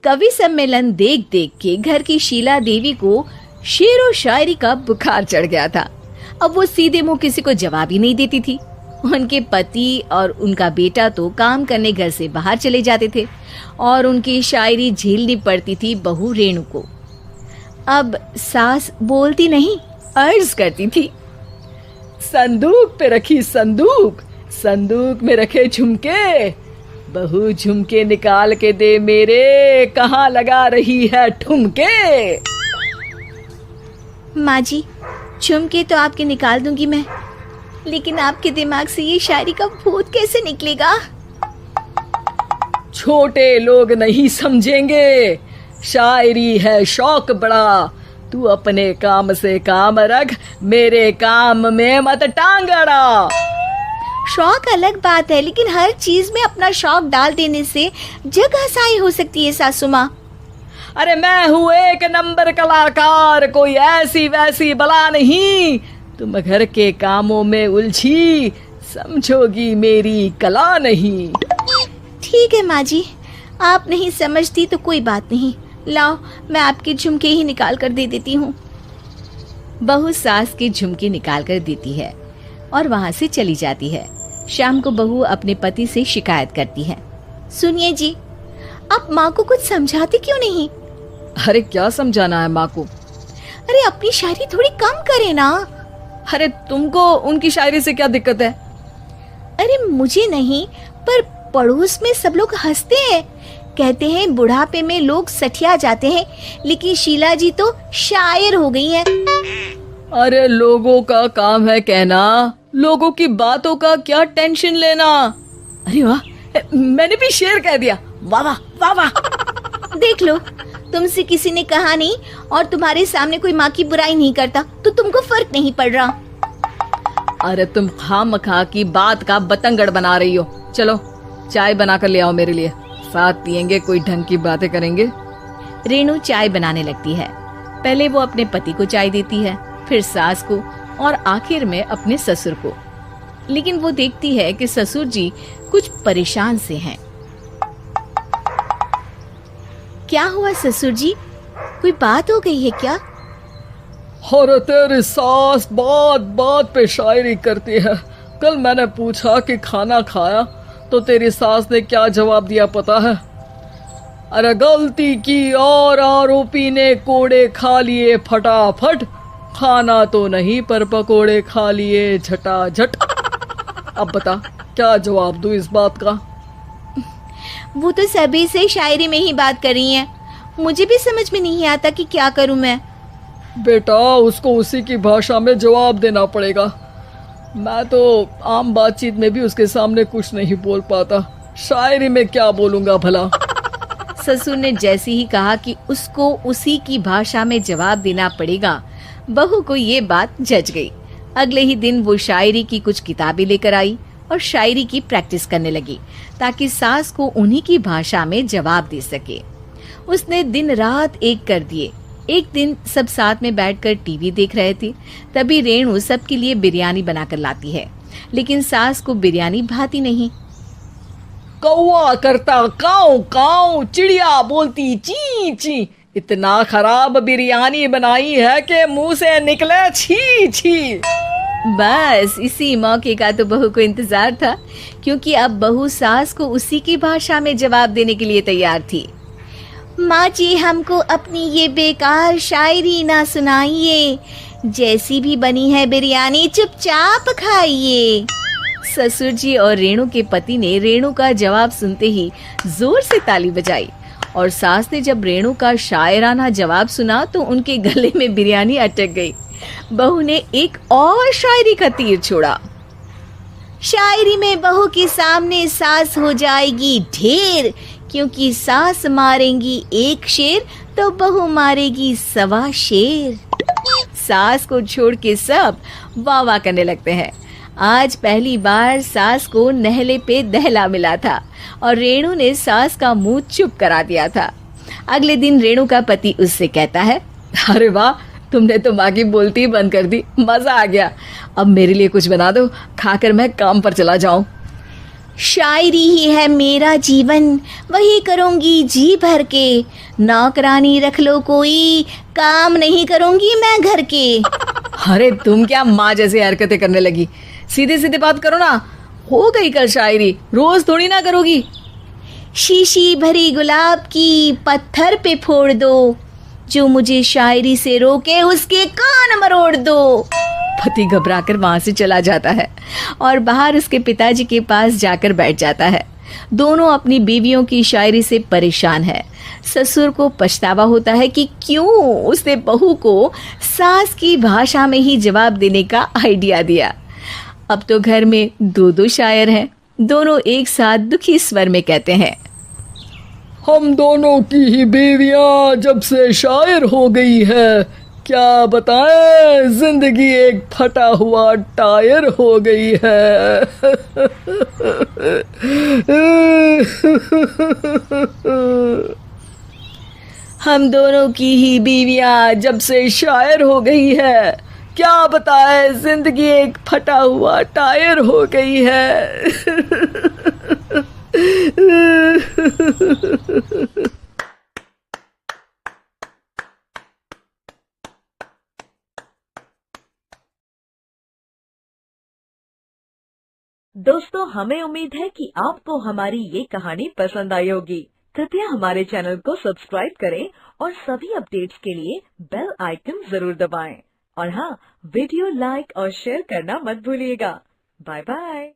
कवि सम्मेलन देख देख के घर की शीला देवी को शेर व शायरी का बुखार चढ़ गया था। अब वो सीधे मुंह किसी को जवाब ही नहीं देती थी। उनके पति और उनका बेटा तो काम करने घर से बाहर चले जाते थे और उनकी शायरी झेलनी पड़ती थी बहू रेणु को। अब सास बोलती नहीं, अर्ज करती थी, संदूक पे रखी संदूक, संदूक में रखे झुमके, बहू झुमके निकाल के दे मेरे, कहाँ लगा रही है ठुमके। माँ जी, झुमके तो आपके निकाल दूंगी मैं, लेकिन आपके दिमाग से ये शायरी का भूत कैसे निकलेगा? छोटे लोग नहीं समझेंगे, शायरी है शौक बड़ा, तू अपने काम से काम रख, मेरे काम में मत टांग अड़ा। शौक अलग बात है, लेकिन हर चीज में अपना शौक डाल देने से जग हंसाई हो सकती है सासू माँ। अरे मैं हूँ एक नंबर कलाकार, कोई ऐसी वैसी बला नहीं, तुम घर के कामों में उलझी, समझोगी मेरी कला नहीं। ठीक है माँ जी, आप नहीं समझती तो कोई बात नहीं, लाओ मैं आपके झुमके ही निकाल कर दे देती हूँ। बहू सास के झुमके निकाल कर देती है और वहाँ से चली जाती है। शाम को बहू अपने पति से शिकायत करती है, सुनिए जी, आप माँ को कुछ समझाते क्यों नहीं? अरे क्या समझाना है माँ को? अरे अपनी शायरी थोड़ी कम करे ना। अरे तुमको उनकी शायरी से क्या दिक्कत है? अरे मुझे नहीं, पर पड़ोस में सब लोग हंसते हैं, कहते हैं बुढ़ापे में लोग सठिया जाते हैं, लेकिन शीला जी तो शायर हो गई हैं। अरे लोगों का काम है कहना, लोगों की बातों का क्या टेंशन लेना। अरे वाह, मैंने भी शेर कह दिया, वाह वाह वाह वाह। देख लो, तुमसे किसी ने कहा नहीं और तुम्हारे सामने कोई माँ की बुराई नहीं करता तो तुमको फर्क नहीं पड़ रहा। अरे तुम खामखा की बात का बतंगड़ बना रही हो। चलो चाय बना कर ले आओ मेरे लिए, साथ पियेंगे, कोई ढंग की बातें करेंगे। रेणु चाय बनाने लगती है। पहले वो अपने पति को चाय देती है, फिर सास को और आखिर में अपने ससुर को। लेकिन वो देखती है कि ससुर जी कुछ परेशान से हैं। क्या हुआ ससुर जी, कोई बात हो गई है क्या? अरे तेरी सास बात बात पे शायरी करती है। कल मैंने पूछा कि खाना खाया तो तेरी सास ने क्या जवाब दिया पता है? अरे गलती की और आरोपी ने कोड़े खा लिए फटाफट, खाना तो नहीं पर पकोड़े खा लिए झटाझट। अब बता क्या जवाब दूं इस बात का? वो तो सभी से शायरी में ही बात कर रही हैं, मुझे भी समझ में नहीं आता कि क्या करूं मैं। बेटा उसको उसी की भाषा में जवाब देना पड़ेगा। मैं तो आम बातचीत में भी उसके सामने कुछ नहीं बोल पाता, शायरी में क्या बोलूंगा भला। ससुर ने जैसे ही कहा कि उसको उसी की भाषा में जवाब देना पड़ेगा, बहू को ये बात जच गई। अगले ही दिन वो शायरी की कुछ किताबें लेकर आई और शायरी की प्रैक्टिस करने लगी ताकि सास को उन्हीं की भाषा में जवाब दे सके। उसने दिन रात एक कर दिए। एक दिन सब साथ में बैठकर टीवी देख रहे थे, तभी रेणु सबके लिए बिरयानी बनाकर लाती है, लेकिन सास को बिरयानी भाती नहीं। कौवा करता काऊ काऊ, चिड़िया बोलती ची ची, इतना खराब बिरयानी बनाई है कि मुंह से निकले छी छी। बस इसी मौके का तो बहू को इंतजार था, क्योंकि अब बहू सास को उसी की भाषा में जवाब देने के लिए तैयार थी। माँ जी, हमको अपनी ये बेकार शायरी ना सुनाइए, जैसी भी बनी है बिरयानी चुपचाप खाइए। ससुर जी और रेणु के पति ने रेणु का जवाब सुनते ही जोर से ताली बजाई और सास ने जब रेणु का शायराना जवाब सुना तो उनके गले में बिरयानी अटक गई। बहू ने एक और शायरी का तीर छोड़ा। शायरी में बहू के सामने सास हो जाएगी ढेर, क्योंकि सास मारेंगी एक शेर तो बहू मारेगी 1.25 शेर। सास को छोड़ के सब वाह वाह करने लगते हैं। आज पहली बार सास को नहले पे दहला मिला था और रेणु ने सास का मुंह चुप करा दिया था। अगले दिन रेणु का पति उससे कहता है, अरे वाह, तुमने तो माँ की बोलती बंद कर दी, मजा आ गया। अब मेरे लिए कुछ बना दो, खाकर मैं काम पर चला जाऊं। शायरी ही है मेरा जीवन, वही करूँगी जी भर के। नौकरानी रख लो कोई, काम नहीं करूँगी मैं घर के। अरे तुम क्या माँ जैसी हरकतें करने लगी, सीधे सीधे बात करो ना। हो गई कल शायरी, रोज थोड़ी ना करोगी। शीशी भरी गुलाब की पत्थर पे फोड़ दो, जो मुझे शायरी से रोके उसके कान मरोड़ दो। पति घबराकर वहां से चला जाता है और बाहर उसके पिताजी के पास जाकर बैठ जाता है। दोनों अपनी बीवियों की शायरी से परेशान है। ससुर को पछतावा होता है कि क्यों उसने बहू को सास की भाषा में ही जवाब देने का आइडिया दिया। अब तो घर में दो दो शायर हैं। दोनों एक साथ दुखी स्वर में कहते हैं, हम दोनों की ही बीवियां जब से शायर हो गई है, क्या बताएं, जिंदगी एक फटा हुआ टायर हो गई है। हम दोनों की ही बीवियां जब से शायर हो गई है, क्या बताए जिंदगी एक फटा हुआ टायर हो गई है। दोस्तों, हमें उम्मीद है कि आपको हमारी ये कहानी पसंद आई होगी। कृपया हमारे चैनल को सब्सक्राइब करें और सभी अपडेट्स के लिए बेल आइकन जरूर दबाएं। और हाँ, वीडियो लाइक और शेयर करना मत भूलिएगा। Bye bye.